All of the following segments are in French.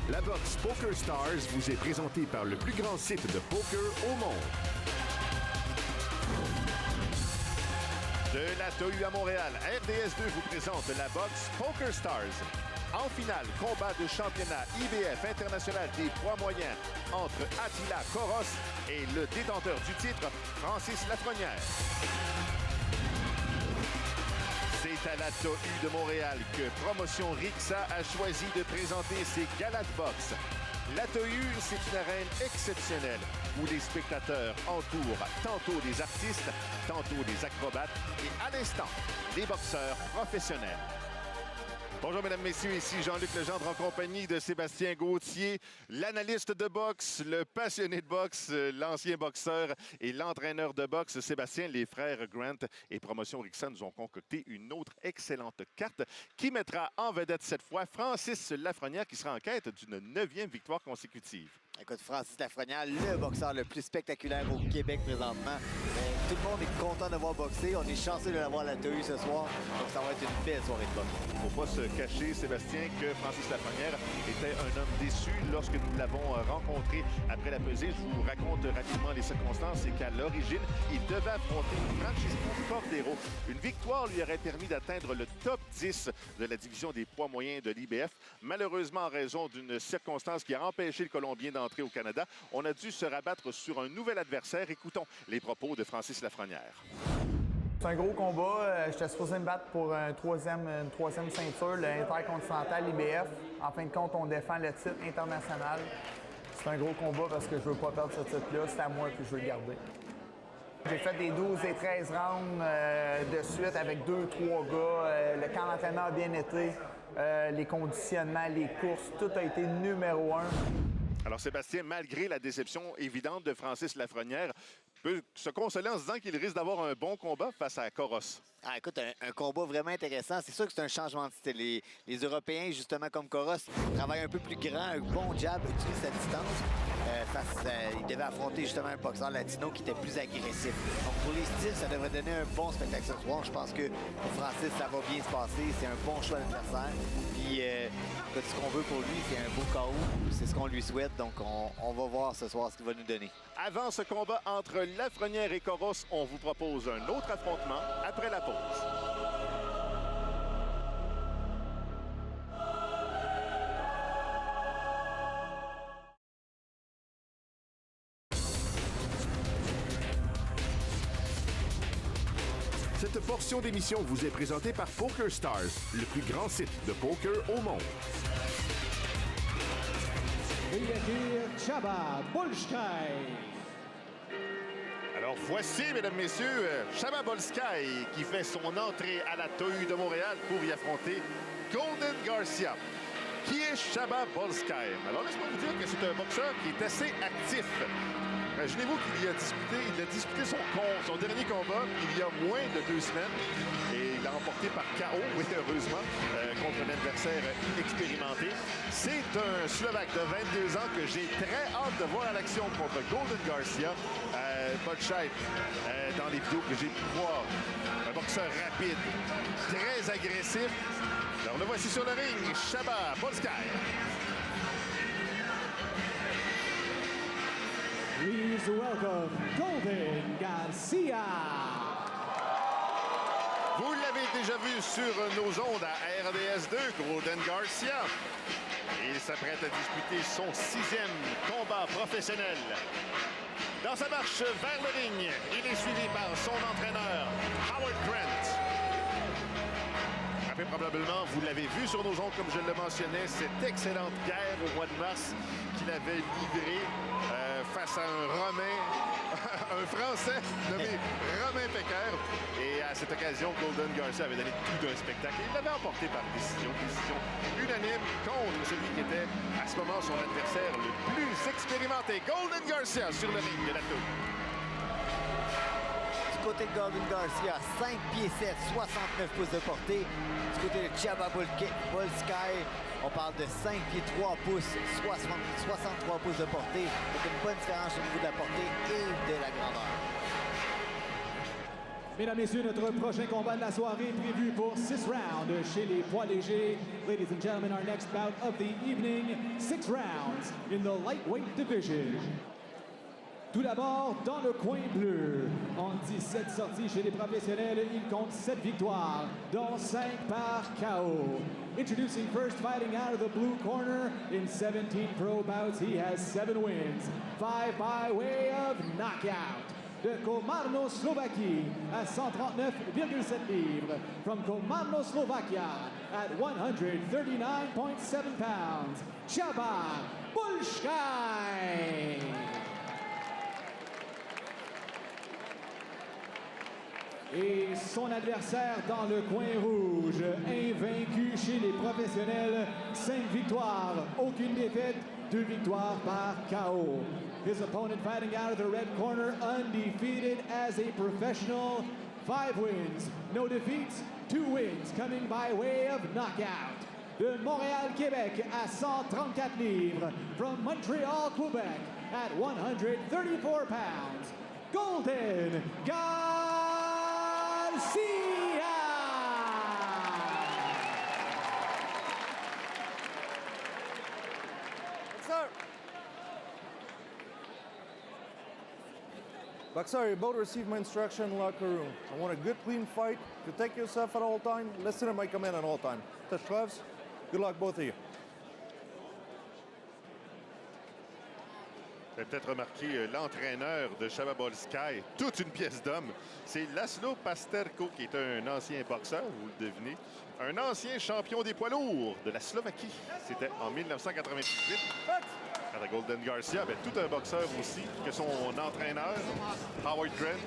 La boxe Poker Stars vous est présentée par le plus grand site de poker au monde. De la TOU à Montréal, RDS2 vous présente la boxe Poker Stars. En finale, combat de championnat IBF international des poids moyens entre Attila Coros et le détenteur du titre, Francis Lafrenière. C'est à la TOU de Montréal que Promotion Rixa a choisi de présenter ses galas de boxe. La TOU, c'est une arène exceptionnelle où les spectateurs entourent tantôt des artistes, tantôt des acrobates et à l'instant, des boxeurs professionnels. Bonjour, mesdames, messieurs, ici Jean-Luc Legendre en compagnie de Sébastien Gauthier, l'analyste de boxe, le passionné de boxe, l'ancien boxeur et l'entraîneur de boxe. Sébastien, les frères Grant et Promotion Rixa nous ont concocté une autre excellente carte qui mettra en vedette cette fois Francis Lafrenière qui sera en quête d'une 9e victoire consécutive. Écoute, Francis Lafrenière, le boxeur le plus spectaculaire au Québec présentement. Tout le monde est content de voir boxer. On est chanceux de l'avoir à la TOU ce soir. Donc, ça va être une belle soirée de boxe. Il ne faut pas se cacher, Sébastien, que Francis Lafrenière était un homme déçu lorsque nous l'avons rencontré après la pesée. Je vous raconte rapidement les circonstances. C'est qu'à l'origine, il devait affronter Francisco Cordero. Une victoire lui aurait permis d'atteindre le top 10 de la division des poids moyens de l'IBF. Malheureusement, en raison d'une circonstance qui a empêché le Colombien d'entrer au Canada, on a dû se rabattre sur un nouvel adversaire. Écoutons les propos de Francis Lafrenière. C'est un gros combat. J'étais supposé me battre pour une troisième ceinture, l'Intercontinental IBF. En fin de compte, on défend le titre international. C'est un gros combat parce que je veux pas perdre ce titre-là. C'est à moi que je veux le garder. J'ai fait des 12 et 13 rounds de suite avec 2-3 gars. Le camp d'entraînement a bien été. Les conditionnements, les courses, tout a été numéro 1. Alors, Sébastien, malgré la déception évidente de Francis Lafrenière, peut se consoler en se disant qu'il risque d'avoir un bon combat face à Coros. Ah, écoute, un combat vraiment intéressant. C'est sûr que c'est un changement de style. Les Européens, justement, comme Coros, travaillent un peu plus grand, un bon jab, utilisent sa distance. Il devait affronter justement un boxeur latino qui était plus agressif. Donc pour les styles, ça devrait donner un bon spectacle ce soir. Je pense que pour Francis, ça va bien se passer. C'est un bon choix d'adversaire. Puis ce qu'on veut pour lui, c'est un beau KO. C'est ce qu'on lui souhaite. Donc on va voir ce soir ce qu'il va nous donner. Avant ce combat entre Lafrenière et Coros, on vous propose un autre affrontement après la pause. Cette portion d'émission vous est présentée par Poker Stars, le plus grand site de poker au monde. Chaba Bolshkai. Alors voici, mesdames, messieurs, Chaba Bolshkai qui fait son entrée à la TOU de Montréal pour y affronter Golden Garcia. Qui est Chaba Bolshkai? Alors laisse-moi vous dire que c'est un boxeur qui est assez actif. Imaginez-vous qu'il a disputé son dernier combat il y a moins de 2 semaines et il l'a remporté par KO, oui, heureusement, contre un adversaire expérimenté. C'est un Slovaque de 22 ans que j'ai très hâte de voir à l'action contre Golden Garcia. Bolshkai, dans les vidéos que j'ai pu voir, un boxeur rapide, très agressif. Alors le voici sur le ring, Chaba Bolshkai. Please welcome Golden Garcia. Vous l'avez déjà vu sur nos ondes à RDS2, Golden Garcia. Il s'apprête à disputer son 6e combat professionnel. Dans sa marche vers le ring, il est suivi par son entraîneur, Howard Grant. Après, probablement, vous l'avez vu sur nos ondes, comme je le mentionnais, cette excellente guerre au mois de mars qu'il avait livrée face à un Romain, un Français nommé Romain Pecker. Et à cette occasion, Golden Garcia avait donné tout un spectacle. Il l'avait emporté par décision unanime contre celui qui était à ce moment son adversaire le plus expérimenté. Golden Garcia sur le ring de la TOU. côté de Golden Garcia, 5 pieds 7, 69 pouces de portée. Du côté de Chaba Bolskai, on parle de 5 pieds 3 pouces, 63 pouces de portée. C'est une bonne différence au niveau de la portée et de la grandeur. Mesdames, Messieurs, notre prochain combat de la soirée est prévu pour 6 rounds chez les poids légers. Ladies and gentlemen, our next bout of the evening, 6 rounds in the lightweight division. Tout d'abord, dans le coin bleu, en 17 sorties chez les professionnels, il compte 7 victoires, dont 5 par KO. Introducing first, fighting out of the blue corner, in 17 pro bouts, he has 7 wins, 5 by way of knockout. De Komarno, Slovaquie, à 139,7 livres. From Komarno, Slovakia, at 139.7 pounds, Chaba Bolskai. Et son adversaire dans le coin rouge, invaincu chez les professionnels, 5 victoires, aucune défaite, 2 victoires par KO. His opponent fighting out of the red corner, undefeated as a professional, 5 wins, no defeats, 2 wins, coming by way of knockout. De Montréal, Québec, à 134 livres, from Montreal, Quebec, at 134 pounds, Golden Garcia! Boxer, you both received my instruction in the locker room. I want a good, clean fight. Protect yourself at all time. Listen to my command at all time. Touch gloves. Good luck, both of you. Vous avez peut-être remarqué l'entraîneur de Chaba Bolskai, toute une pièce d'homme. C'est Laszlo Pasterko, qui est un ancien boxeur, vous le devinez. Un ancien champion des poids lourds de la Slovaquie. C'était en 1998. Quant à Golden Garcia, tout un boxeur aussi que son entraîneur, Howard Grant.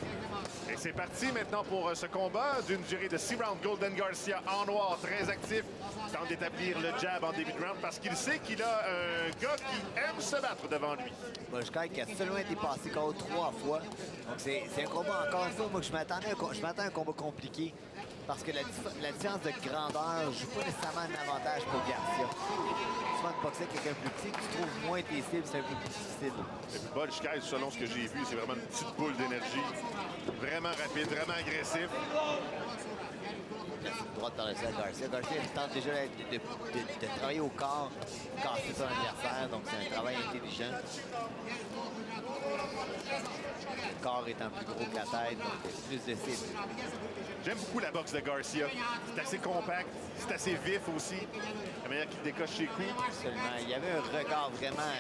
Et c'est parti maintenant pour ce combat d'une durée de 6 rounds. Golden Garcia en noir, très actif, tente d'établir le jab en début de round parce qu'il sait qu'il a un gars qui aime se battre devant lui. Bolskai qui a seulement été passé KO 3 fois. Donc c'est un combat, encore une fois, moi je m'attendais à un combat compliqué parce que la différence de grandeur ne joue pas nécessairement un avantage pour Garcia. Souvent, de boxer avec quelqu'un plus petit, tu trouves moins tes cibles, c'est un peu plus difficile. Et puis Bolskai, selon ce que j'ai vu, c'est vraiment une petite boule d'énergie. Vraiment rapide, vraiment agressif. Droite par le sol, Garcia. Garcia tente déjà de travailler au corps, casser son adversaire, donc c'est un travail intelligent. Le corps étant plus gros que la tête, donc plus de cibles. J'aime beaucoup la boxe de Garcia. C'est assez compact, c'est assez vif aussi. La manière qu'il décoche ses coups. Absolument. Il y avait un regard vraiment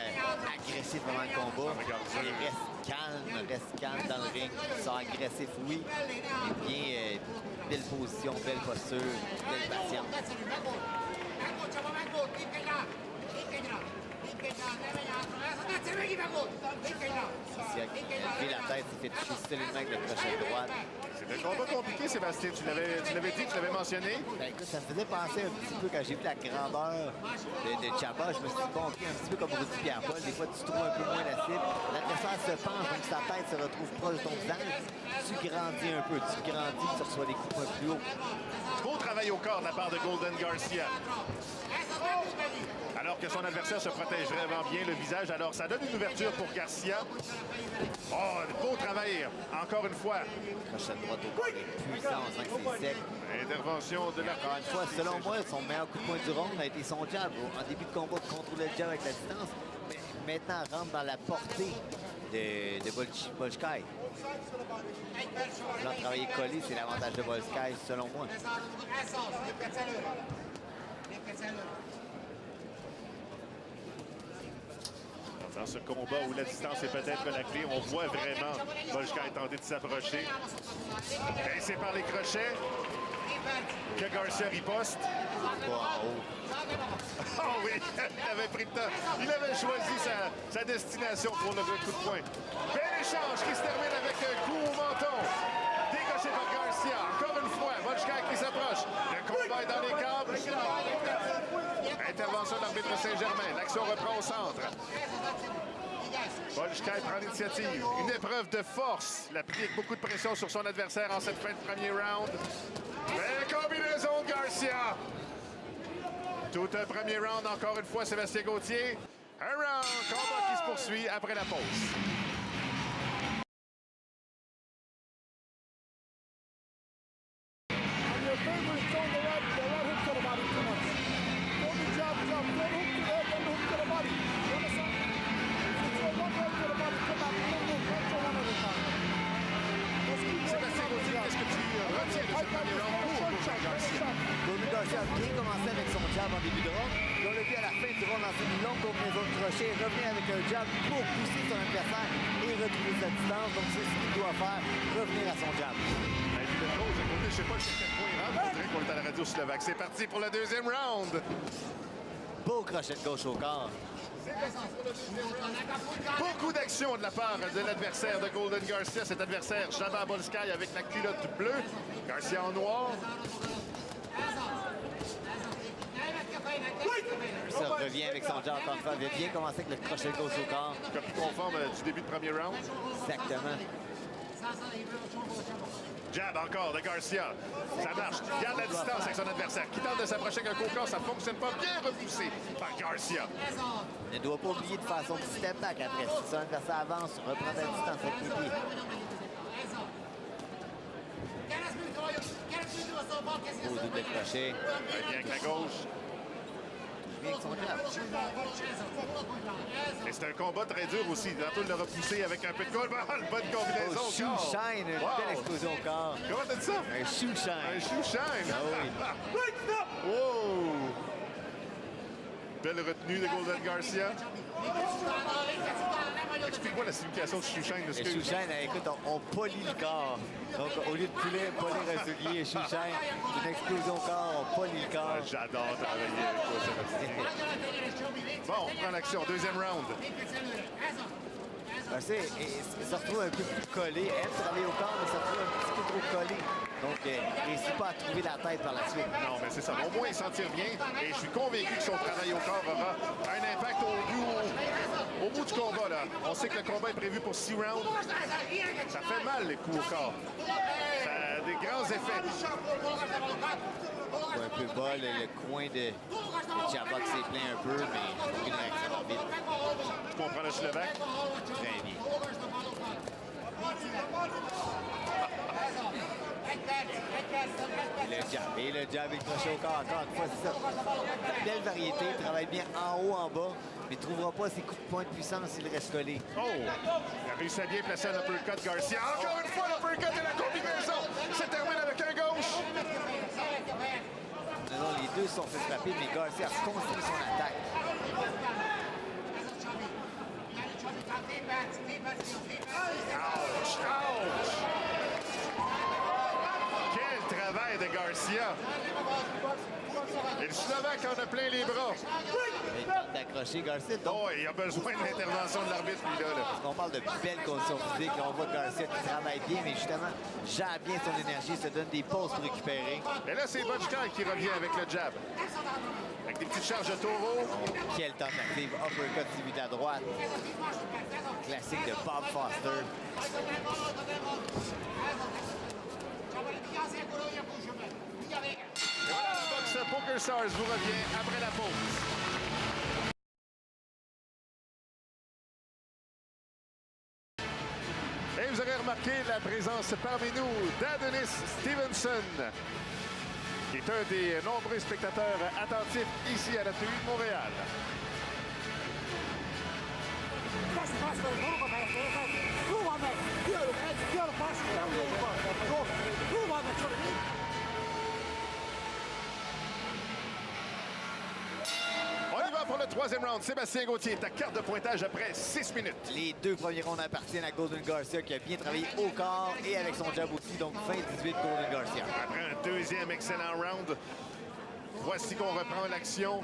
agressif pendant le combat. Il reste calme dans le ring. Il sort agressif, oui, mais bien belle position, belle posture, belle patience. Il a levé la tête, il fait toucher solidement avec le crochet droite. C'est un combat compliqué, Sébastien. Tu l'avais dit, tu l'avais mentionné. Ben, écoute, ça me faisait penser un petit peu quand j'ai vu la grandeur de Chaba. Je me suis dit, bon, ok, un petit peu comme Rudy Pierre-Paul. Des fois, tu trouves un peu moins la cible. L'adversaire se penche, donc sa tête se retrouve proche de ton visage. Tu grandis un peu, tu reçois des coups un peu plus haut. Beau travail au corps de la part de Golden Garcia. Alors que son adversaire se protège vraiment bien le visage. Alors, ça donne une ouverture pour Garcia. Oh, beau travail, encore une fois. Crochet droite au corps est puissant, on sent que c'est sec. Intervention de la... Encore une fois, selon moi, son meilleur coup de poing du round a été son jab. En début de combat, de contrôler le jab avec la distance. Mais maintenant, rentre dans la portée de Bolskai. Là, travailler collé, c'est l'avantage de Bolskai, selon moi. Dans ce combat où la distance est peut-être la clé, on voit vraiment Bolskai tenter de s'approcher. Et c'est par les crochets que Garcia riposte. Oh oui, il avait pris le temps. Il avait choisi sa destination pour le coup de poing. Bel échange qui se termine avec un coup au menton. Décoché par Garcia. Encore une fois, Bolskai qui s'approche. Le combat est dans les câbles. Intervention de l'arbitre Saint-Germain. L'action reprend au centre. Bolshkai prend l'initiative. Une épreuve de force. Il applique beaucoup de pression sur son adversaire en cette fin de premier round. Belle combinaison de Garcia. Tout un premier round, encore une fois, Sébastien Gauthier. Un round, combat qui se poursuit après la pause. Sébastien Gauthier, qu'est-ce que tu retiens de ce premier round pour Garcia? Golden Garcia a bien commencé avec son jab en début de round. Et on l'a vu à la fin du round lancer une longue combinaison de crochets, revenir avec un jab pour pousser son adversaire et retrouver sa distance. Donc c'est ce qu'il doit faire, revenir à son jab. Et puis le coach, à côté, je ne sais pas jusqu'à quel point il rentre. On dirait qu'on est à la radio slovaque. C'est parti pour le deuxième round. Beau crochet de gauche au corps. Beaucoup d'action de la part de l'adversaire de Golden Garcia. Cet adversaire, Csaba Bolszkai avec la culotte bleue. Garcia en noir. Ça revient avec son jab encore une fois. Il a bien commencé avec le crochet de gauche au corps. Copie conforme du début de premier round. Exactement. Jab encore de Garcia. Ça marche. Il garde la distance avec son adversaire. Qui tente de s'approcher avec un co-corps, ça ne fonctionne pas. Bien repoussé par Garcia. Ne doit pas oublier de faire son petit step back après. Si son adversaire avance, reprend la distance avec les pieds. Beau double crochet. Bien avec la gauche. Bien avec son jab. Et c'est un combat très dur aussi. Tantôt, il l'a repoussé avec un peu de goal. Bonne combinaison. Oh, shoe shine, une belle explosion au corps. Comment t'as dit ça? Un shoe Un shine. shoe shine. Ah oui. Oh! Belle retenue de Golden Garcia. Explique-moi la signification de shoe shine. Le shoe shine, écoute, on polit le corps. Donc, au lieu de polir un soulier, shoe shine, c'est une explosion au corps, on polit le corps. J'adore travailler avec toi, Sébastien. Bon, on prend l'action. Deuxième round. Garcia se retrouve un peu plus collé. Elle travaille au corps, mais se retrouve un petit peu trop collé. Donc, il ne réussit pas à trouver la tête par la suite. Non, mais c'est ça. Au moins, il s'en tire bien. Et je suis convaincu que son travail au corps aura un impact au bout du combat. Là. On sait que le combat est prévu pour 6 rounds. Ça fait mal, les coups au corps. Ça a des grands effets. Un peu bas, le coin de Csaba qui s'est plaint un peu, mais une réaction rapide. Tu comprends le Slovaque? Très bien. Et le jab et le crochet au corps, encore une fois, c'est ça. Belle variété, il travaille bien en haut, en bas, mais ne trouvera pas ses coups de poing de puissance s'il reste collé. Oh! Il a réussi à bien placer un uppercut Garcia. Encore une fois, l'uppercut et la combinaison. Ça termine avec un gauche. Non, les deux sont fait frapper, mais Garcia a continué son attaque. Ouch! Ouch! Quel travail de Garcia! Et le Slovaque en a plein les bras. Il tente d'accrocher Garcia. Donc, Oh, il a besoin de l'intervention de l'arbitre, lui, là. on parle de belles conditions physiques. On voit Garcia qui travaille bien, mais justement, gère bien son énergie, se donne des pauses pour récupérer. Et là, c'est Bolshkai qui revient avec le jab. Avec des petites charges de taureau. Quelle tentative. Uppercut suivi de la droite. Classique de Bob Foster. Et voilà, la boxe Poker Stars vous revient après la pause. Et vous avez remarqué la présence parmi nous d'Adonis Stevenson, qui est un des nombreux spectateurs attentifs ici à la TU de Montréal. On y va pour le troisième round. Sébastien Gauthier, ta carte de pointage après 6 minutes. Les deux premiers rounds appartiennent à Golden Garcia qui a bien travaillé au corps et avec son jab aussi. Donc fin 18 Golden Garcia. Après un deuxième excellent round, voici qu'on reprend l'action.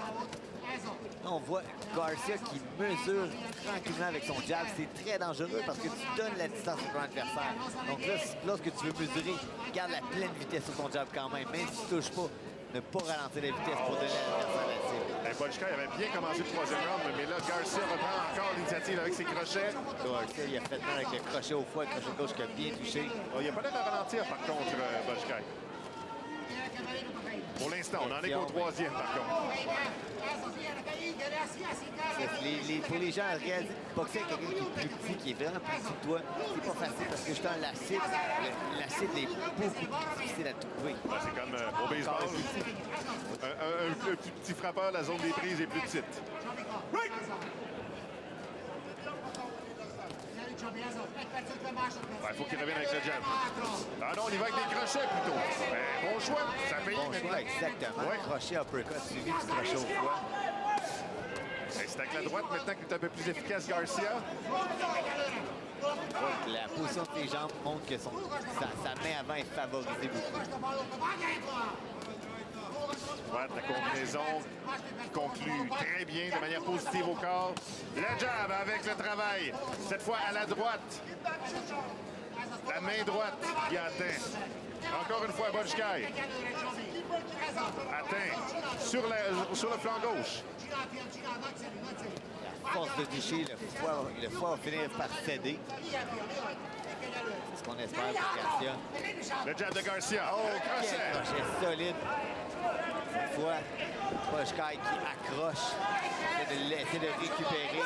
On voit Garcia qui mesure tranquillement avec son jab. C'est très dangereux parce que tu donnes la distance à ton adversaire. Donc là, lorsque tu veux mesurer, garde la pleine vitesse sur ton jab quand même. Même si tu ne touches pas, ne pas ralentir la vitesse pour donner à l'adversaire la cible. Et Bolshkai avait bien commencé le troisième round, mais là, Garcia reprend encore l'initiative avec ses crochets. Garcia, il a fait mal avec le crochet au foie, le crochet gauche qui a bien touché. Oh, il n'y a pas l'air de ralentir, par contre, Bolshkai. Pour l'instant, on en est qu'au troisième, par contre. Pour les gens, réaliser boxer avec quelqu'un qui est plus petit, qui est vraiment plus petit que toi, c'est pas facile parce que justement, la cible est beaucoup plus difficile à trouver. Ben, c'est comme au baseball. Un plus petit frappeur, la zone des prises est plus petite. Il faut qu'il revienne avec le jab. Ah non, on y va avec des crochets plutôt. Ben, bon choix, ça paye Bon maintenant. choix, exactement. Ouais. Crochet, uppercut, suivi du crochet au foie. C'est avec la droite maintenant qu'il est un peu plus efficace, Garcia. La position de tes jambes montre que sa main avant est favorisée beaucoup. Droite, la combinaison qui conclut très bien de manière positive au corps. Le jab avec le travail. Cette fois à la droite. La main droite qui atteint. Encore une fois, Bolshkai. Atteint sur le flanc gauche. La force de toucher, le foie va finir par céder. C'est ce qu'on espère pour Garcia. Le jab de Garcia. Oh, Quel crochet. crochet solide. Cette fois, Bolshkai qui accroche. Essaie de récupérer.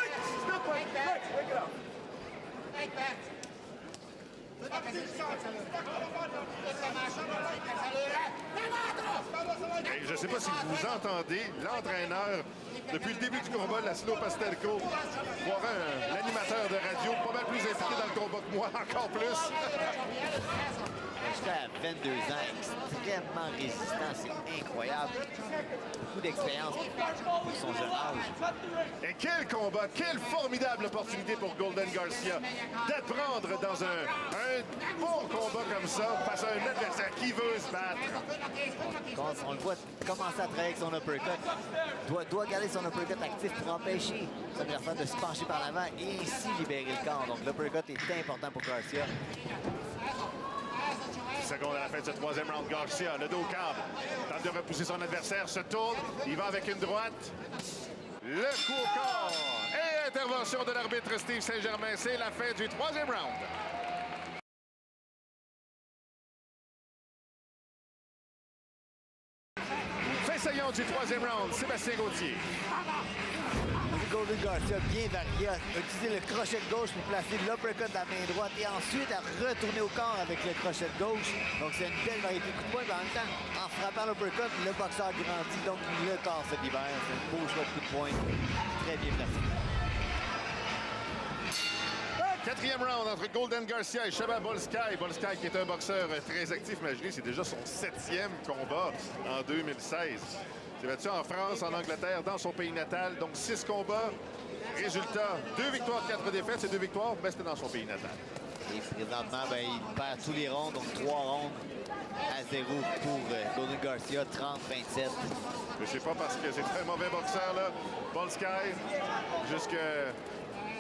Et je ne sais pas si vous entendez l'entraîneur depuis le début du combat, Laszlo Pastelko, voir l'animateur de radio pas mal plus impliqué dans le combat que moi, encore plus. Bolshkai à 22 ans, extrêmement résistant, c'est incroyable. Beaucoup d'expérience pour son jeune âge. Et quel combat, quelle formidable opportunité pour Golden Garcia d'apprendre dans un bon combat comme ça face à un adversaire qui veut se battre. On le voit commencer à travailler avec son uppercut. Doit garder son uppercut actif pour empêcher son adversaire de se pencher par l'avant et ainsi libérer le corps. Donc l'uppercut est important pour Garcia. 10 secondes à la fin de ce troisième round. Garcia, le dos câble, tente de repousser son adversaire, se tourne, il va avec une droite. Le coup au corps et intervention de l'arbitre Steve Saint-Germain. C'est la fin du troisième round. Fin saillante du troisième round, Sébastien Gauthier. Golden Garcia bien varié, a utilisé le crochet de gauche pour placer l'uppercut de la main droite et ensuite a retourné au corps avec le crochet de gauche. Donc c'est une belle variété de coups de poing, mais en même temps, en frappant l'uppercut, le boxeur grandit, donc le corps se libère. C'est un beau choix de coup de poing, très bien placé. Quatrième round entre Golden Garcia et Chaba Bolshkai. Bolshkai qui est un boxeur très actif, imaginez, c'est déjà son 7e combat en 2016. Il s'est battu en France, en Angleterre, dans son pays natal. Donc 6 combats. Résultat, 2 victoires, 4 défaites. Ces 2 victoires, ben, c'était dans son pays natal. Et présentement, ben, il perd tous les rondes, donc 3 rondes à 0 pour Golden Garcia, 30-27. Mais c'est pas parce que c'est un mauvais boxeur, là. Bolshkai, jusque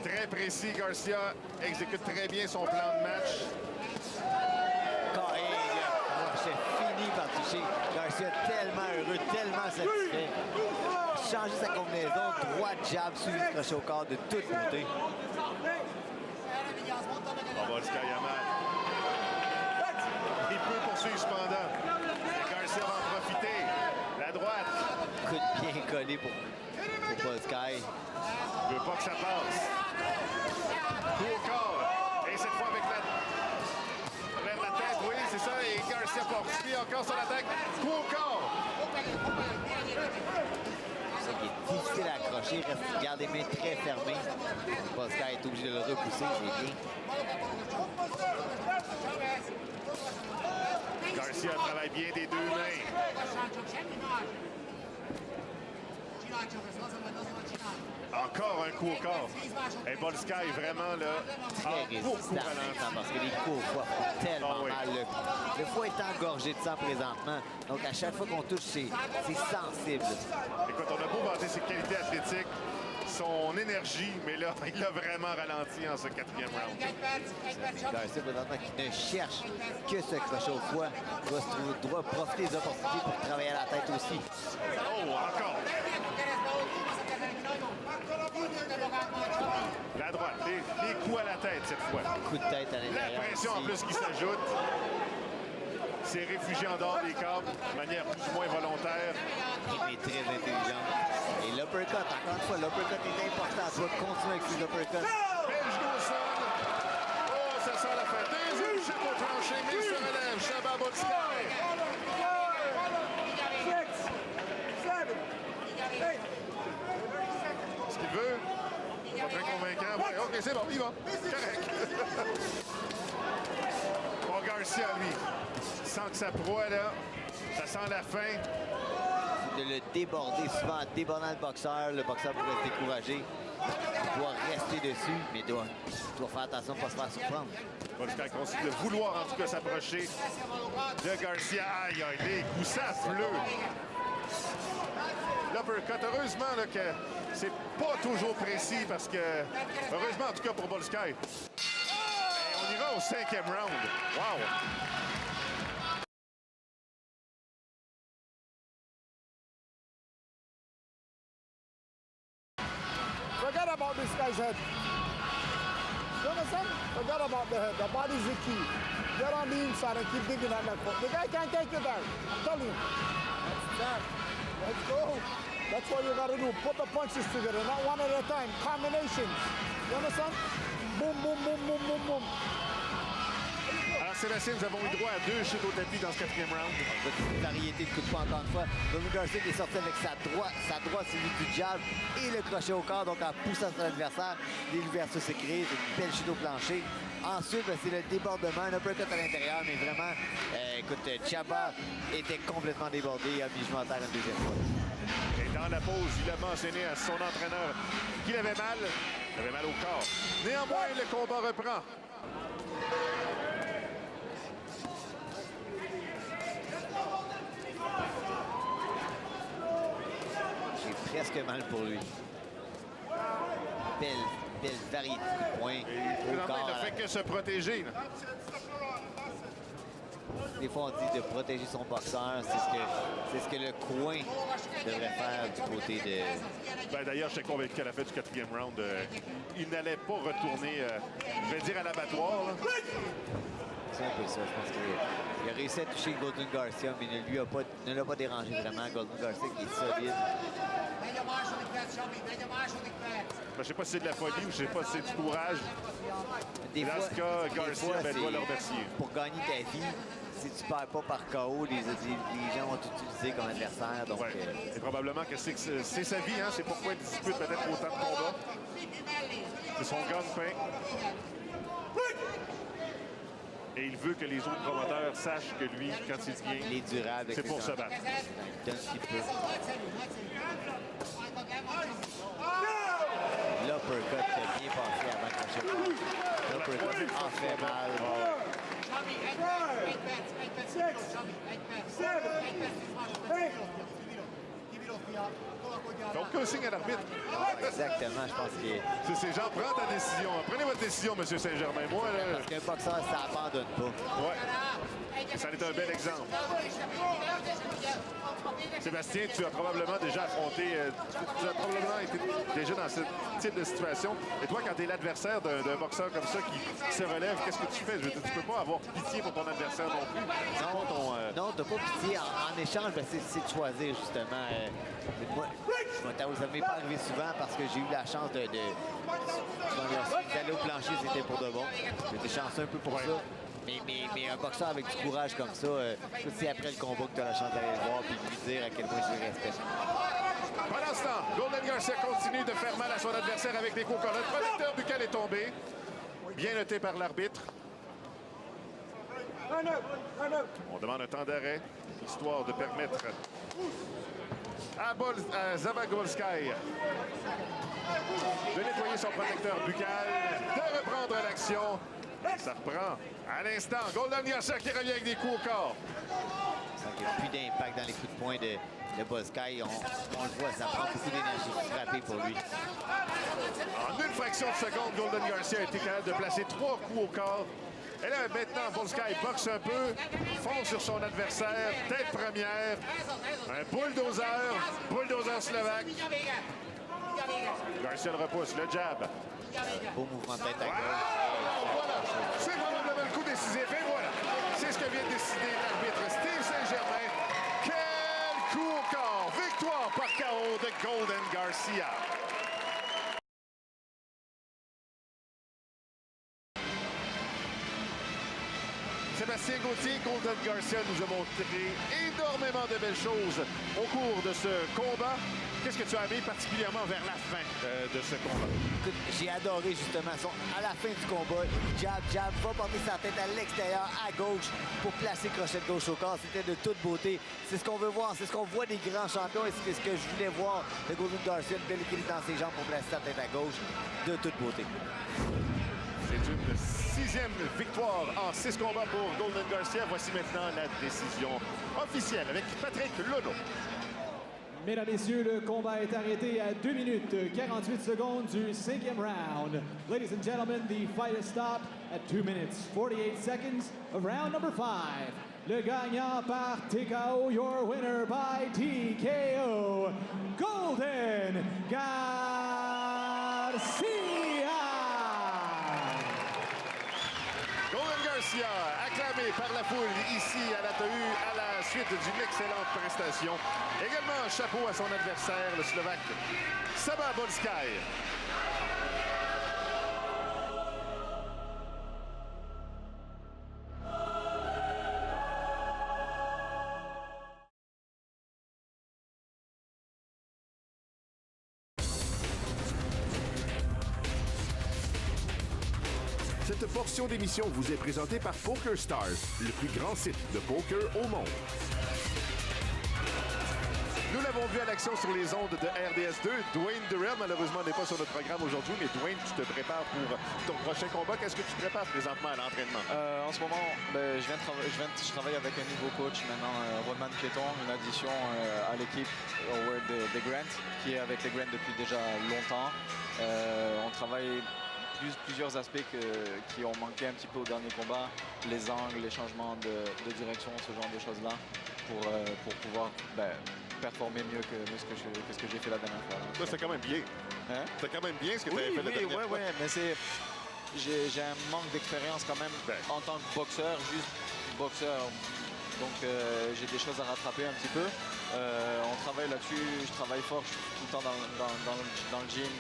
très précis. Garcia exécute très bien son plan de match. Crochet fini par toucher. Garcia tellement heureux, tellement satisfait. Changer sa combinaison, droite jab, suivi du crochet au corps de toute beauté. Bolshkai a mal. Il peut poursuivre cependant. Garcia va en profiter. La droite. Coup bien collé pour Bolshkai. Il veut pas que ça passe. Coup au corps. Et cette fois avec vers la tête, oui, c'est ça. Et Garcia poursuit encore sur l'attaque. Coup au corps. C'est difficile à accrocher, il garde les mains très fermées. Bolshkai est obligé de le repousser, c'est bien. Garcia travaille bien des 2 mains. Encore un coup au corps. Et Bolshkai, vraiment, là, Très a beaucoup résistant ralenti. parce que les coups au foie font tellement Ah oui. mal. Le foie est engorgé de sang présentement. Donc à chaque fois qu'on touche, c'est sensible. Écoute, on a beau vanter ses qualités athlétiques, son énergie, mais là, il l'a vraiment ralenti en ce 4e round. Garcia, présentement, qui ne cherche que ce crochet au foie, doit profiter des opportunités pour travailler à la tête aussi. Oh, encore! La droite, les coups à la tête cette fois. Coup de tête à l'intérieur. La pression en aussi. plus qui s'ajoute. C'est réfugié en dehors des câbles de manière plus ou moins volontaire. Il est très intelligent. Et l'uppercut, encore une fois, l'uppercut est important. Tu dois continuer avec ses uppercuts. Bel genou au sol. Oh, ça sent la fin. Deuxième chute au plancher, mais il se relève. Chaba Bolskaï. Ce qu'il veut. Pas très convaincant. Ouais, OK, c'est bon, il va. Correct. Bon, Garcia, lui, sent que sa proie, là, ça sent la fin. De le déborder, souvent en débordant le boxeur pourrait se décourager. Il doit rester dessus, mais doit faire attention de ne pas se faire surprendre. Bolskaï continue de vouloir, en tout cas, s'approcher de Garcia. Aïe, aïe, les coups, ça pleut. L'uppercut, heureusement là, que c'est pas toujours précis parce que, heureusement en tout cas pour Bolskaï. Et on ira au 5e round. Wow! Forget about this guy's head. You understand? Forget about the head. The body's the key. Get on the inside and keep digging at that foot. The guy can't take you down. I'm telling you. That's that. Let's go. That's what you gotta do. Put the punches together, not one at a time. Combinations. You understand? Boom, boom, boom, boom, boom, boom. Alors Sébastien, nous avons eu droit à 2 chutes au tapis dans ce 4e round. Une variété de coups de poing encore une fois. Dominic Garcia qui est sorti avec sa droite suivie du jab et le crochet au corps, donc en poussant son adversaire. L'ouverture s'est créée, c'est une belle chute au plancher. Ensuite, c'est le débordement, un uppercut à l'intérieur, mais vraiment, écoute, Chaba était complètement débordé et a mis genoux à terre une deuxième fois. Et dans la pause, il a mentionné à son entraîneur qu'il avait mal. Il avait mal au corps. Néanmoins, le combat reprend. J'ai presque mal pour lui. Belle variété de coups de poing au Présentement, corps. il ne fait que se protéger. Là. Des fois, on dit de protéger son boxeur. C'est ce que le coin devrait faire du côté de... Ben, d'ailleurs, j'étais convaincu qu'à la fin du 4e round, il n'allait pas retourner, je vais dire, à l'abattoir. là. C'est un peu ça. Je pense qu'il a réussi à toucher Golden Garcia, mais ne l'a pas dérangé vraiment. Golden Garcia qui est solide. Ben, je ne sais pas si c'est de la folie ou je ne sais pas si c'est du courage. Des Dans fois, ce cas, des Garcia fois, ben, doit c'est- le remercier. Pour gagner ta vie, si tu ne perds pas par KO, les gens vont t'utiliser comme adversaire. Donc, Ouais. Et probablement que c'est sa vie, hein? C'est pourquoi il dispute peut-être autant de combats. C'est son gagne-pain. Et il veut que les autres promoteurs sachent que lui, quand il vient, il est durable. c'est pour se battre. Il donne ce qu'il peut. L'uppercut qui a bien passé avant qu'on cherche. L'uppercut a fait mal. Donc, aucun signe à l'arbitre. Exactement, je pense que C'est genre, prends ta décision. Prenez votre décision, M. Saint-Germain. Moi, là, qu'un boxeur, ça abandonne pas. ouais. Ça est un bel exemple. Sébastien, tu as probablement déjà affronté, tu as probablement été déjà dans ce type de situation. Et toi, quand tu es l'adversaire d'un boxeur comme ça qui se relève, qu'est-ce que tu fais? Je veux dire, tu peux pas avoir pitié pour ton adversaire non plus. Non, t'as pas pitié. En échange, ben, c'est de choisir, justement. Moi, ça ne m'est pas arrivé souvent parce que j'ai eu la chance d'aller au plancher, c'était pour de bon. J'étais chanceux un peu pour ça. Mais un boxeur avec du courage comme ça, c'est après le combat que tu as la chance d'aller le voir et de lui dire à quel point je le respecte. Pendant ce temps, Golden Garcia continue de faire mal à son adversaire avec des coups au corps. Le protecteur buccal est tombé. Bien noté par l'arbitre. On demande un temps d'arrêt, histoire de permettre à Zababolskaï de nettoyer son protecteur buccal, de reprendre l'action. Ça reprend à l'instant. Golden Garcia qui revient avec des coups au corps. Ça Il n'y a plus d'impact dans les coups de poing de Boskai. On le voit, ça prend beaucoup d'énergie pour frapper pour lui. En une fraction de seconde, Golden Garcia a été capable de placer 3 coups au corps. Et là, maintenant, Volskai boxe un peu, fonce sur son adversaire, tête première, un bulldozer slovaque. Garcia le repousse, le jab. Beau mouvement de tête à gauche. Voilà, c'est probablement le coup décisif. Et voilà, c'est ce que vient de décider l'arbitre Steve Saint-Germain. Quel coup au corps! Victoire par KO de Golden Garcia. Sébastien Gauthier, Golden Garcia nous a montré énormément de belles choses au cours de ce combat. Qu'est-ce que tu as aimé particulièrement vers la fin de ce combat? Écoute, j'ai adoré justement à la fin du combat. Jab, va porter sa tête à l'extérieur, à gauche, pour placer crochet de gauche au corps. C'était de toute beauté. C'est ce qu'on veut voir, c'est ce qu'on voit des grands champions et c'est ce que je voulais voir de Golden Garcia, une belle équilibre dans ses jambes pour placer sa tête à gauche. De toute beauté. C'est une 6e victoire en 6 combats pour Golden Garcia. Voici maintenant la décision officielle avec Patrick Lelot. Mesdames, Messieurs, le combat est arrêté à 2 minutes 48 secondes du 5e round. Ladies and gentlemen, the fight is stopped at 2 minutes 48 seconds of round number 5. Le gagnant par TKO, your winner by TKO, Golden Garcia! Golden Garcia, acclamé par la foule ici à la TAU à la suite d'une excellente prestation. Également, chapeau à son adversaire, le Slovaque Csaba Bolskaj. Cette portion d'émission vous est présentée par PokerStars, le plus grand site de poker au monde. Nous l'avons vu à l'action sur les ondes de RDS2. Dwayne Durrell, malheureusement, n'est pas sur notre programme aujourd'hui, mais Dwayne, tu te prépares pour ton prochain combat. Qu'est-ce que tu prépares présentement à l'entraînement? En ce moment, je travaille avec un nouveau coach maintenant, Roman Piéton, une addition à l'équipe des Grant, qui est avec les Grant depuis déjà longtemps. On travaille plusieurs aspects qui ont manqué un petit peu au dernier combat, les angles, les changements de direction, ce genre de choses-là, pour pouvoir performer mieux que ce que j'ai fait la dernière fois. Ça, c'est quand même bien. Hein? C'est quand même bien ce que tu avais fait la dernière fois. Oui, mais j'ai un manque d'expérience quand même en tant que boxeur, juste boxeur. Donc j'ai des choses à rattraper un petit peu. On travaille là-dessus, je travaille fort, je suis tout le temps dans le gym.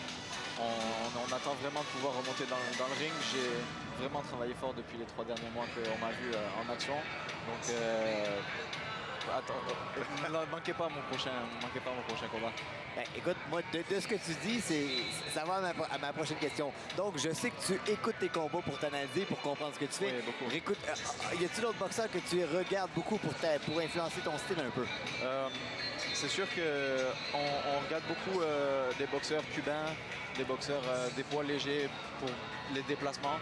On attend vraiment de pouvoir remonter dans le ring. J'ai vraiment travaillé fort depuis les 3 derniers mois qu'on m'a vu en action. Donc, ne manquez pas mon prochain combat. Ben, écoute, moi, de ce que tu dis, ça va à ma prochaine question. Donc, je sais que tu écoutes tes combats pour t'analyser, pour comprendre ce que tu fais. Oui, beaucoup. Y a-t-il d'autres boxeurs que tu regardes beaucoup pour influencer ton style un peu? C'est sûr qu'on regarde beaucoup des boxeurs cubains, des boxeurs des poids légers pour les déplacements.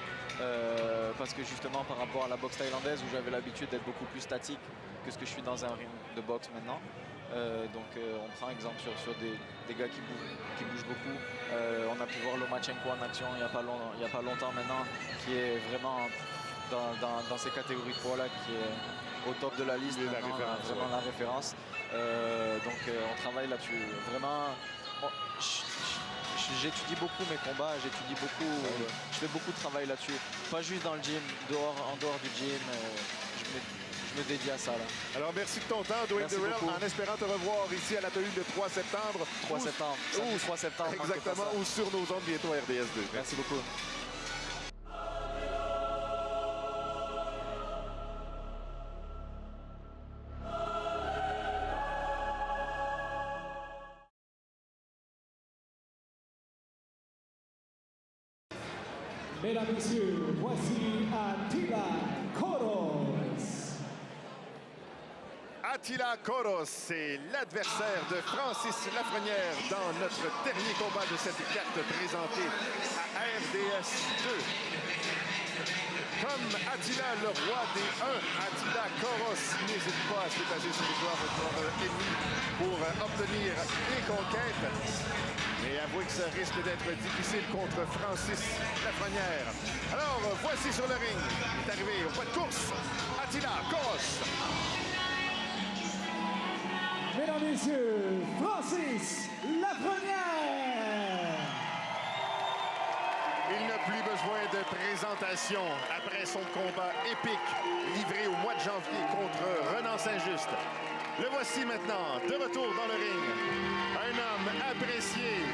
Parce que justement, par rapport à la boxe thaïlandaise, où j'avais l'habitude d'être beaucoup plus statique que ce que je suis dans un ring de boxe maintenant. On prend exemple sur des gars qui bougent beaucoup. On a pu voir Lomachenko en action il n'y a pas longtemps maintenant, qui est vraiment dans ces catégories de poids-là, qui est au top de la liste, vraiment la référence. On travaille là-dessus. Vraiment, j'étudie beaucoup mes combats, je fais beaucoup de travail là-dessus. Pas juste dans le gym, en dehors du gym. Je me dédie à ça. Là. Alors, merci de ton temps, Dwayne Durrell, en espérant te revoir ici à la TAU le 3 septembre. 3 septembre. 3 septembre. Exactement, ou sur nos ondes bientôt à RDS2. Merci beaucoup. Mesdames, Messieurs, voici Attila Koros. Attila Koros, c'est l'adversaire de Francis Lafrenière dans notre dernier combat de cette carte présentée à RDS2. comme Attila, le roi des 1. Attila Koros n'hésite pas à se déplacer sur les joueurs ennemis pour obtenir des conquêtes. Mais avouez que ça risque d'être difficile contre Francis Lafrenière. Alors, voici sur le ring. Il est arrivé au pas de course. Attila Koros. Mesdames et messieurs, Francis Lafrenière. Il n'a plus besoin de présentation après son combat épique livré au mois de janvier contre Renan Saint-Just. Le voici maintenant de retour dans le ring. Un homme apprécié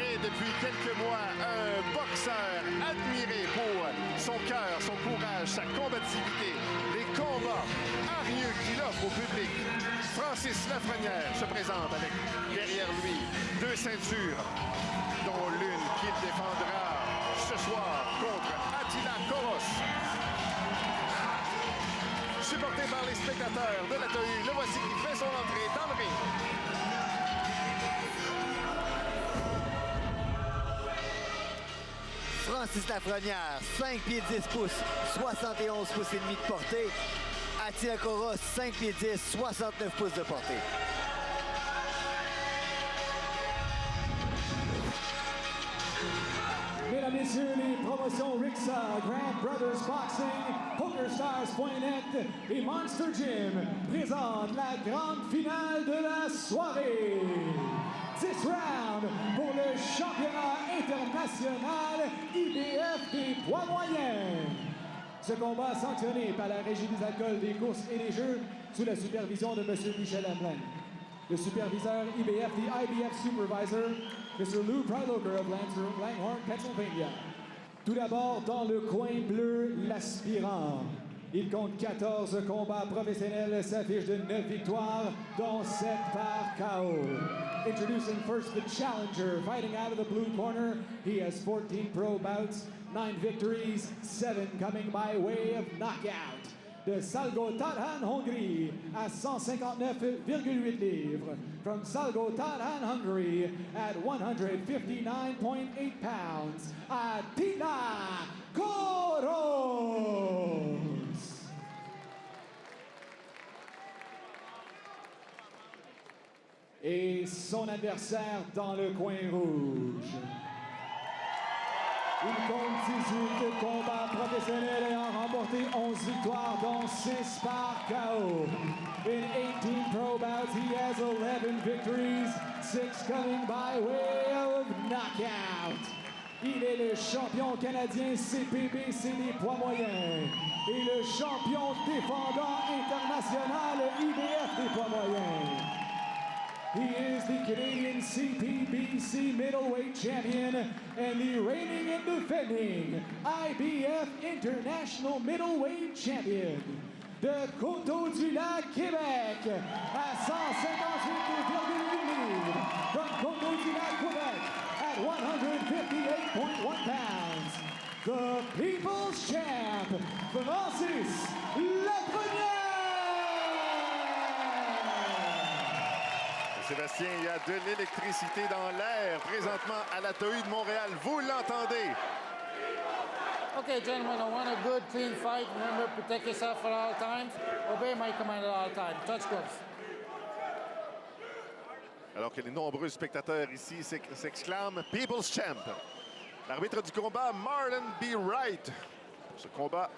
et depuis quelques mois un boxeur admiré pour son cœur, son courage, sa combativité, les combats hargneux qu'il offre au public. Francis Lafrenière se présente avec derrière lui 2 ceintures, dont l'une qu'il défendra ce soir contre Attila Koros. Supporté par les spectateurs de la TOU, le voici qui fait son entrée dans le ring. Francis Lafrenière, 5 pieds 10 pouces, 71 pouces et demi de portée. Attila Koros, 5 pieds 10, 69 pouces de portée. Mesdames, Messieurs, les promotions Rixa, Grand Brothers Boxing, PokerStars.net et Monster Gym présentent la grande finale de la soirée. 10 rounds pour le championnat international IBF des poids moyens. Ce combat sanctionné par la Régie des alcools, des courses et des jeux sous la supervision de M. Michel Hamlin. Le superviseur IBF, the IBF Supervisor, Mr. Lou Pryloker of Langhorne, Pennsylvania. Tout d'abord, dans le coin bleu, l'aspirant. Il compte 14 combats professionnels, s'affiche de 9 victoires, dont 7 par KO. Introducing first the challenger, fighting out of the blue corner. He has 14 pro bouts, 9 victories, 7 coming by way of knockout. De Salgótarján, Hongrie, à 159,8 livres. From Salgótarján, Hungary, at 159.8 pounds, Attila Koros. Et son adversaire dans le coin rouge. Il compte 18 combats professionnels et a remporté 11 victoires, dont 6 par KO. In 18 pro bouts, he has 11 victories, 6 coming by way of knockout. Il est le champion canadien CPBC des poids moyens et le champion défendant international IBF des poids moyens. He is the Canadian CPBC middleweight champion and the reigning and defending IBF International middleweight champion. De Coteau-du-Lac, Québec, à 158,8 livres. From Coteau-du-Lac, Québec, at 158.1 pounds. The People's Champ, Francis Lafrenière. Sébastien, il y a de l'électricité dans l'air présentement à la TOU de Montréal. Vous l'entendez? Okay, gentlemen, I want a good, clean fight. Remember, protect yourself at all times. Obey my command at all times. Touch gloves. Alors que les nombreux spectateurs ici s'exclament « People's Champ ». L'arbitre du combat, Marlon B. Wright. Ce combat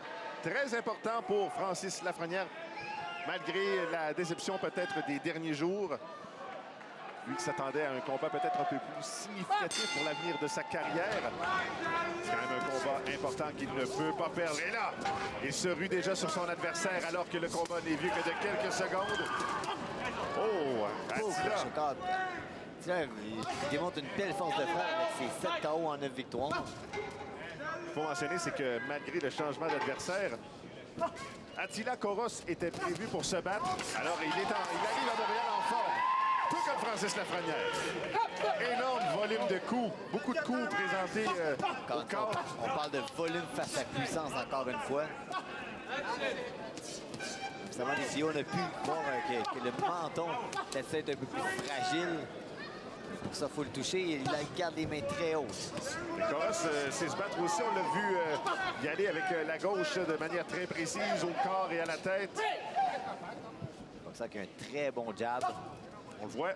très important pour Francis Lafrenière, malgré la déception peut-être des derniers jours. Lui qui s'attendait à un combat peut-être un peu plus significatif pour l'avenir de sa carrière. C'est quand même un combat important qu'il ne peut pas perdre. Et là, il se rue déjà sur son adversaire alors que le combat n'est vu que de quelques secondes. Oh, Attila. Attila, il démontre une belle force de frappe avec ses 7 KO en 9 victoires. Il faut mentionner, c'est que malgré le changement d'adversaire, Attila Koros était prévu pour se battre. Alors, il arrive à Montréal en forme. Tout comme Francis Lafrenière. Énorme volume de coups. Beaucoup de coups présentés au corps. On parle de volume face à puissance encore une fois. Justement, ici, on a pu voir que le menton peut-être un peu plus fragile. Pour ça, il faut le toucher. Il garde les mains très hautes. Coros sait se battre aussi. On l'a vu y aller avec la gauche de manière très précise au corps et à la tête. Comme ça, qu'il a un très bon jab. On le voit.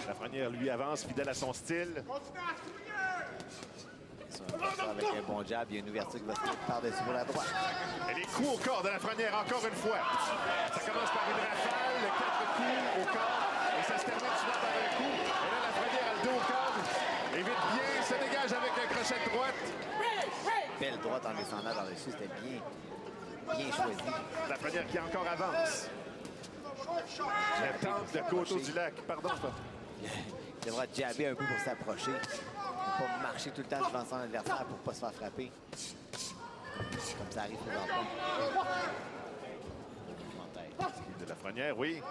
Lafrenière, lui, avance, fidèle à son style. Avec un bon jab, il y a une ouverture qui va se mettre par-dessus pour la droite. Et les coups au corps de Lafrenière, encore une fois. Ça commence par une rafale, 4 coups au corps, et ça se termine souvent par un coup. Et là, Lafrenière a le dos au corps, évite bien, se dégage avec un crochet de droite. Belle droite en descendant dans le dessus, c'était bien choisi. Lafrenière qui encore avance. Elle tente le coteau du lac. Pardon, ça. Il devra jabber un peu pour s'approcher. Pas marcher tout le temps devant son adversaire pour ne pas se faire frapper. Comme ça arrive présentement. De Lafrenière, oui.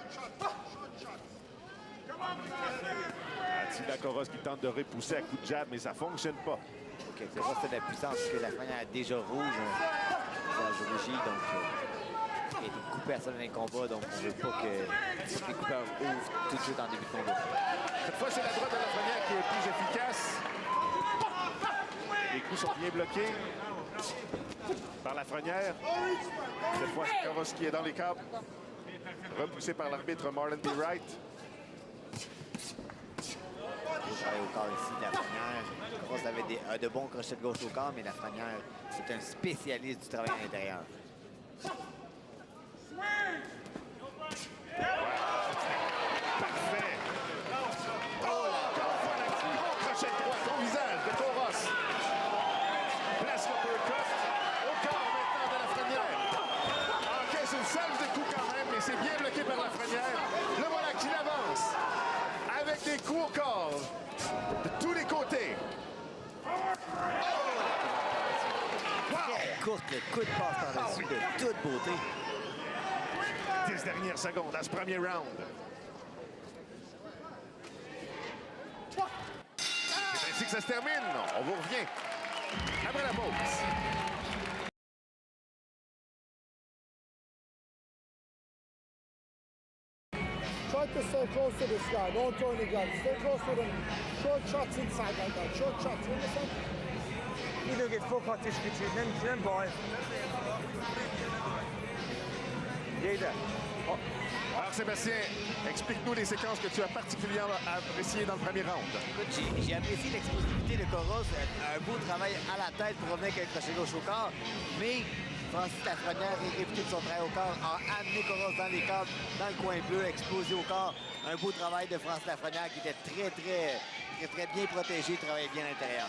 Attila Coros qui tente de repousser à coup de jab, mais ça ne fonctionne pas. OK, Coros a de la puissance parce que Lafrenière est déjà rouge. Ça rougit, donc il a été coupé à ça dans les combats, donc on ne veut pas que les coupeurs ouvrent tout de suite en début de combat. Cette fois, c'est la droite de Lafrenière qui est plus efficace. Les coups sont bien bloqués par Lafrenière. Cette fois, c'est Coros qui est dans les câbles. Repoussé par l'arbitre Marlon B. Wright. Il travaille au corps ici, Lafrenière. Coros avait de bons crochets de gauche au corps, mais Lafrenière, c'est un spécialiste du travail à l'intérieur. Parfait. Oh là, crochet de droite au visage de Coros. Place l'uppercut. Au corps maintenant de Lafrenière. Encaisse une salve de coups quand même, mais c'est bien bloqué par Lafrenière. Le voilà qui avance. Avec des coups au corps. De tous les côtés. Courte, le coup de passe par-dessus de toute beauté. 10 dernières secondes à ce premier round. C'est ainsi que ça se termine. On vous revient après la pause. Try to stay close to this guy. Don't throw any guns. Stay close to him. Short shots inside like that. Short shots. You understand? Il doit get full partition between them boys. Alors Sébastien, explique-nous les séquences que tu as particulièrement appréciées dans le premier round. Écoute, j'ai apprécié l'explosivité de Coros, un beau travail à la tête pour revenir avec un crochet gauche au corps, mais Francis Lafrenière est réputé de son travail au corps, a amené Coros dans les câbles, dans le coin bleu, explosé au corps. Un beau travail de Francis Lafrenière qui était très bien protégé, travaillait bien à l'intérieur.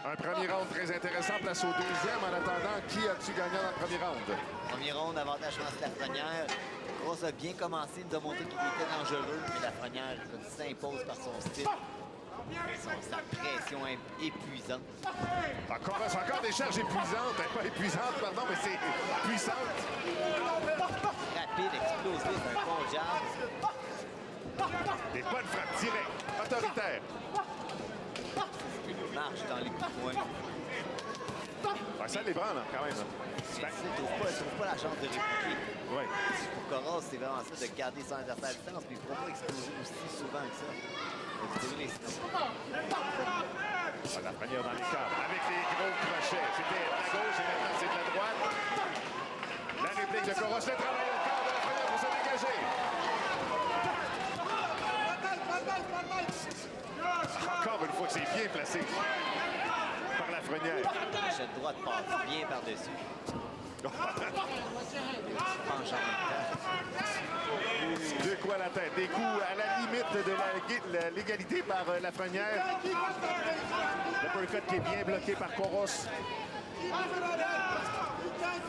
Un premier round très intéressant, place au deuxième. En attendant, qui as-tu gagné dans le premier round? Premier round, avantage Francis Lafrenière. Coros a bien commencé, il nous a montré qu'il était dangereux, mais Lafrenière s'impose par son style. Sa pression épuisante. Encore des charges épuisantes. Pas épuisantes, pardon, mais c'est puissante. Rapide, explosif, un bon jab. Des bonnes frappes directes, autoritaires. Marche dans les coups de poing. Ouais, ça l'ébranle quand même. Il ne trouve pas la chance de répliquer. Oui. Pour Coros, c'est vraiment ça, de garder son adversaire à distance, mais il ne pourra pas exploser aussi souvent que ça. Lafrenière dans les câbles, avec les gros crochets. C'était à gauche et maintenant c'est de la droite. La réplique de Coros, le travail au corps de Lafrenière pour se dégager. Encore une fois que c'est bien placé par Lafrenière. La droite passe bien par-dessus. Penche en même temps. Deux coups à la tête, des coups à la limite de l'égalité par Lafrenière. Le uppercut qui est bien bloqué par Coros.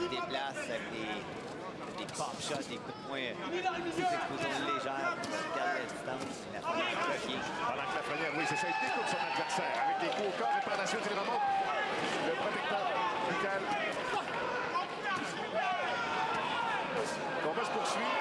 Il déplace avec des pop shots, des coups de poing, des explosions légères pour garder la distance. Lafrenière bloqué. Pendant que Lafrenière, oui, c'est ça, il découpe son adversaire avec des coups au corps et par la suite, il remonte le protecteur buccal. Le combat se poursuit.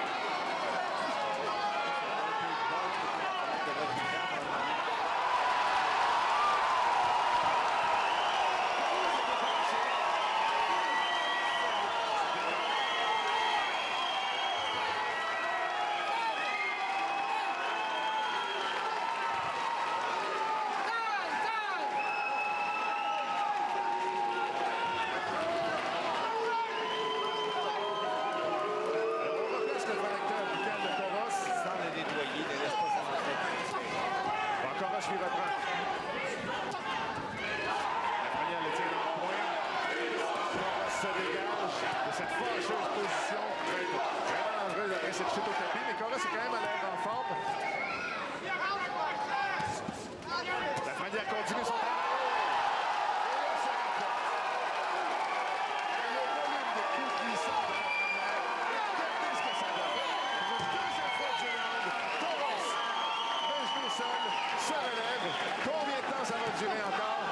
cette chute au tapis, mais Cora, c'est quand même à l'air en forme. Lafrenière continue son travail. Et le volume de coups puissants de Lafrenière. Regardez ce que ça donne. Pour une deuxième fois du round, Cora, le genou au sol, se relève. Combien de temps ça va durer encore?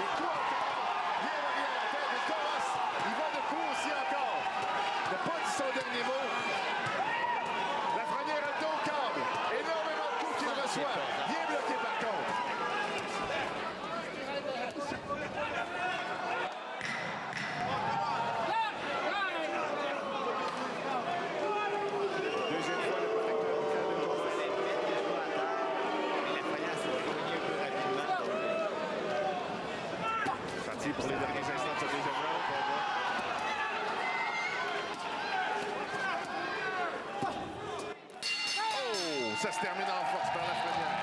Les coups encore. Bien varié à la tête. Et Cora, il va de coups aussi encore. Il n'a pas dit son dernier mot. Lafrenière a le dos au câble. Énormément de coups qu'il reçoit. Bien bloqué par contre. Deuxième fois, le protecteur du câble. Parti pour les derniers instants de ce deuxième round. Oh, ça se termine en force par Lafrenière.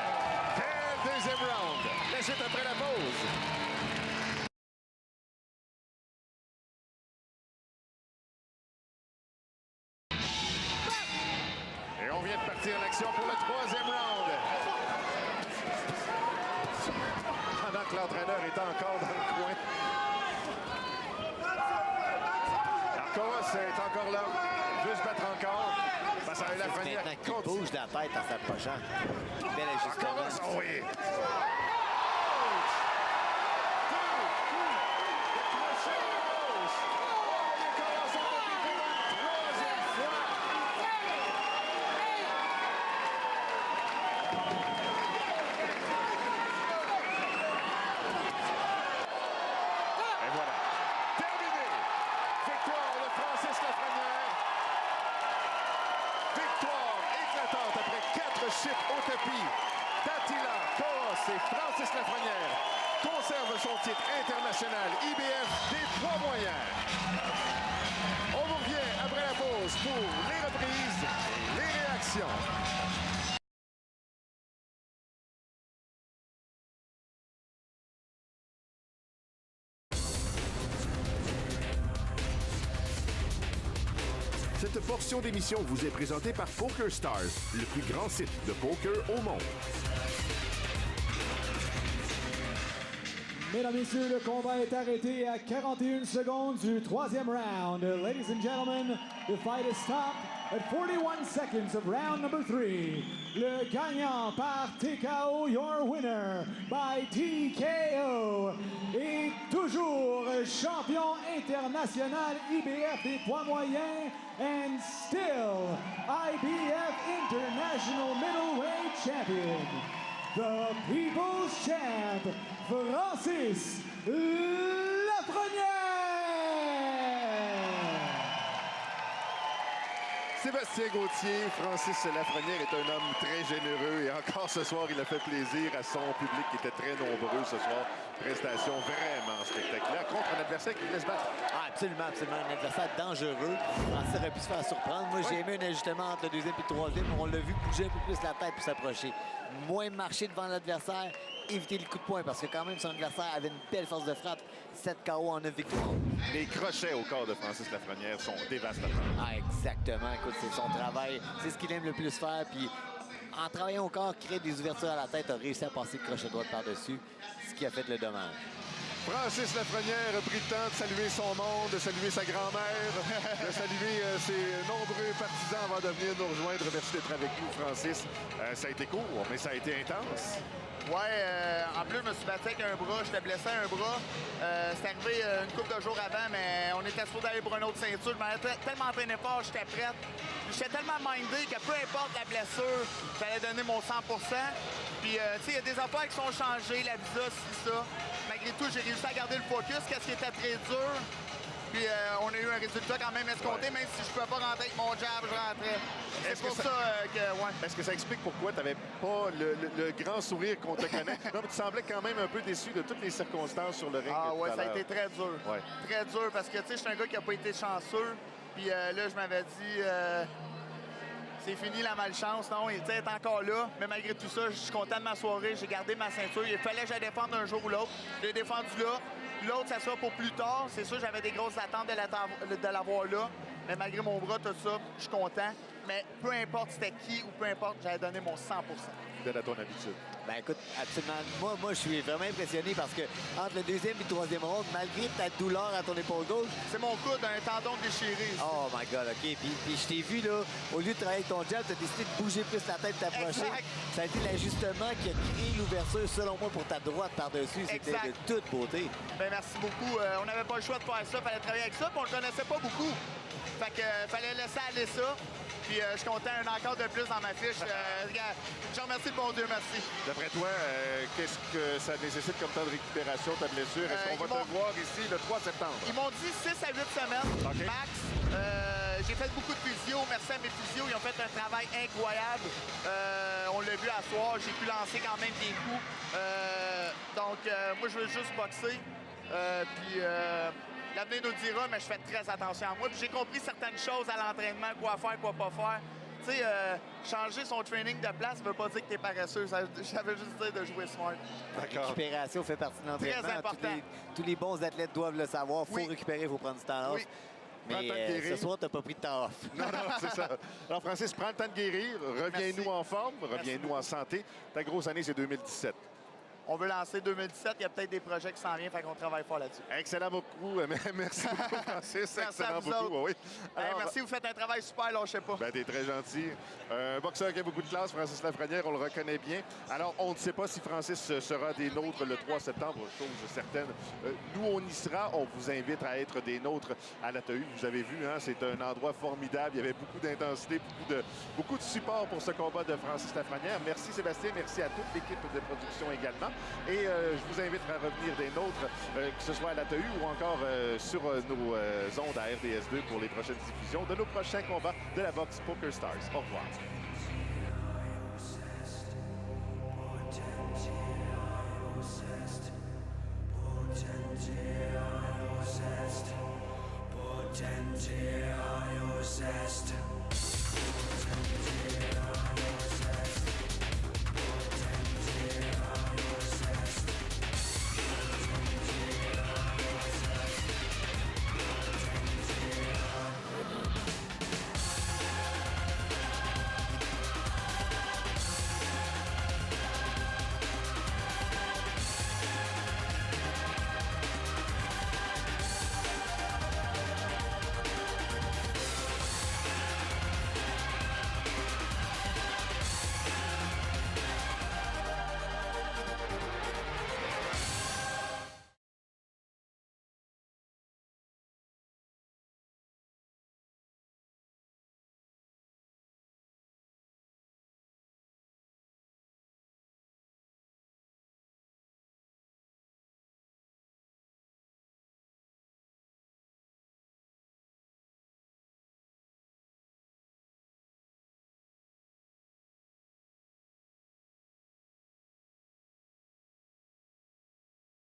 Quel deuxième round. La suite après la pause. Et on vient de partir en action pour le troisième round. Pendant que l'entraîneur est encore dans le coin. Arcoas est encore là. Veut se battre encore. Face à Lafrenière Maintenant qui qu'il continue. bouge la tête en s'approchant. Bel ajustement. Arcoas, oh oui. Et voilà. Terminé. Victoire de Francis Lafrenière. Victoire éclatante après 4 chips au tapis d'Attila Coros et Francis Lafrenière conserve son titre international IBF des poids moyens. On vous revient après la pause pour les reprises et les réactions. Cette portion d'émission vous est présentée par PokerStars, le plus grand site de poker au monde. Mesdames et messieurs, le combat est arrêté à 41 secondes du troisième round. Ladies and gentlemen, the fight is stopped at 41 seconds of round number 3. Le gagnant par TKO, your winner by TKO, est toujours champion international IBF des poids moyens and still IBF International Middleweight Champion, the People's Champ, Francis Lafrenière! Sébastien Gauthier, Francis Lafrenière est un homme très généreux et encore ce soir, il a fait plaisir à son public qui était très nombreux ce soir. Prestation vraiment spectaculaire contre un adversaire qui voulait se battre. Ah, absolument, absolument. Un adversaire dangereux. Francis aurait pu se faire surprendre. Moi, j'ai aimé un ajustement entre le deuxième et le troisième. On l'a vu bouger un peu plus la tête pour s'approcher. Moins marcher devant l'adversaire, éviter le coup de poing parce que quand même son adversaire avait une belle force de frappe. 7 KO en 9 victoires. Les crochets au corps de Francis Lafrenière sont dévastateurs. Ah, exactement. Écoute, c'est son travail. C'est ce qu'il aime le plus faire. Puis, en travaillant au corps, créer des ouvertures à la tête, a réussi à passer le crochet droit par-dessus, ce qui a fait le dommage. Francis Lafrenière a pris le temps de saluer son monde, de saluer sa grand-mère, de saluer ses nombreux partisans avant de venir nous rejoindre. Merci d'être avec nous, Francis. Ça a été court, mais ça a été intense. Ouais, en plus, je me suis battu avec un bras. J'étais blessé à un bras. C'est arrivé une couple de jours avant, mais on était supposé aller pour une autre ceinture. Je m'avais tellement entraîné fort, j'étais prête. J'étais tellement mindé que peu importe la blessure, j'allais donner mon 100 %. Puis, tu sais, il y a des affaires qui sont changées, la visa, c'est ça. Malgré tout, j'ai réussi à garder le focus, qu'est-ce qui était très dur. Puis on a eu un résultat quand même escompté, même si je ne pouvais pas rentrer avec mon jab, je rentrais. C'est pour ça que, ouais. Est-ce que ça explique pourquoi tu n'avais pas le grand sourire qu'on te connaît? Non, mais tu semblais quand même un peu déçu de toutes les circonstances sur le ring. Ah ouais, ça a été très dur. Ouais. Très dur parce que, tu sais, je suis un gars qui n'a pas été chanceux. Puis là, je m'avais dit, c'est fini la malchance. Non, il est encore là. Mais malgré tout ça, je suis content de ma soirée. J'ai gardé ma ceinture. Il fallait que je la défende un jour ou l'autre. Je l'ai défendu là. L'autre, ça sera pour plus tard. C'est sûr, j'avais des grosses attentes de l'avoir là. Mais malgré mon bras, tout ça, je suis content. Mais peu importe c'était qui ou peu importe, j'avais donné mon 100 Fidèle à ton habitude. Ben écoute, absolument. Moi, je suis vraiment impressionné parce que entre le deuxième et le troisième round, malgré ta douleur à ton épaule gauche. C'est mon coude, un tendon déchiré. Oh my God, OK. Puis je t'ai vu, là, au lieu de travailler avec ton jab, tu as décidé de bouger plus la tête, de t'approcher. Exact. Ça a été l'ajustement qui a créé l'ouverture, selon moi, pour ta droite par-dessus. C'était Exact. de toute beauté. Ben merci beaucoup. On n'avait pas le choix de faire ça, fallait travailler avec ça, puis on le connaissait pas beaucoup. Fait que fallait laisser aller ça. Puis je suis content, un encore de plus dans ma fiche. Je remercie le bon Dieu, merci. D'après toi, qu'est-ce que ça nécessite comme temps de récupération, ta blessure? Est-ce qu'on va te voir ici le 3 septembre? Ils m'ont dit 6 à 8 semaines, OK. max. J'ai fait beaucoup de physio. Merci à mes physios. Ils ont fait un travail incroyable. On l'a vu à soir. J'ai pu lancer quand même des coups. Donc, moi, je veux juste boxer. Puis, l'avenir nous dira, mais je fais très attention à moi. Puis, j'ai compris certaines choses à l'entraînement, quoi faire, quoi pas faire. Tu sais, changer son training de place ne veut pas dire que tu es paresseux. Ça veut juste dire de jouer smart. La récupération fait partie de l'entraînement. Très important. Tous les bons athlètes doivent le savoir. Il faut Oui. récupérer, il faut prendre du temps off. Oui. Prends le temps de Mais guérir. ce soir, tu n'as pas pris de temps off. Non, c'est ça. Alors, Francis, prends le temps de guérir. Reviens-nous Merci. en forme. Reviens-nous en santé. Ta grosse année, c'est 2017. On veut lancer 2017. Il y a peut-être des projets qui s'en viennent, fait qu'on travaille fort là-dessus. Excellent beaucoup. Merci beaucoup, Francis. Merci à Excellent vous beaucoup. autres. Oui. Hey, Alors, merci, vous faites un travail super, là, je sais pas. ben, t'es très gentil. Un boxeur qui a beaucoup de classe, Francis Lafrenière, on le reconnaît bien. Alors, on ne sait pas si Francis sera des nôtres le 3 septembre, chose certaine. Nous, on y sera. On vous invite à être des nôtres à la TAU. Vous avez vu, hein, c'est un endroit formidable. Il y avait beaucoup d'intensité, beaucoup de support pour ce combat de Francis Lafrenière. Merci Sébastien, merci à toute l'équipe de production également. Et je vous invite à revenir des nôtres, que ce soit à la TAU ou encore sur nos ondes à RDS2 pour les prochaines diffusions de nos prochains combats de la boxe Poker Stars. Au revoir.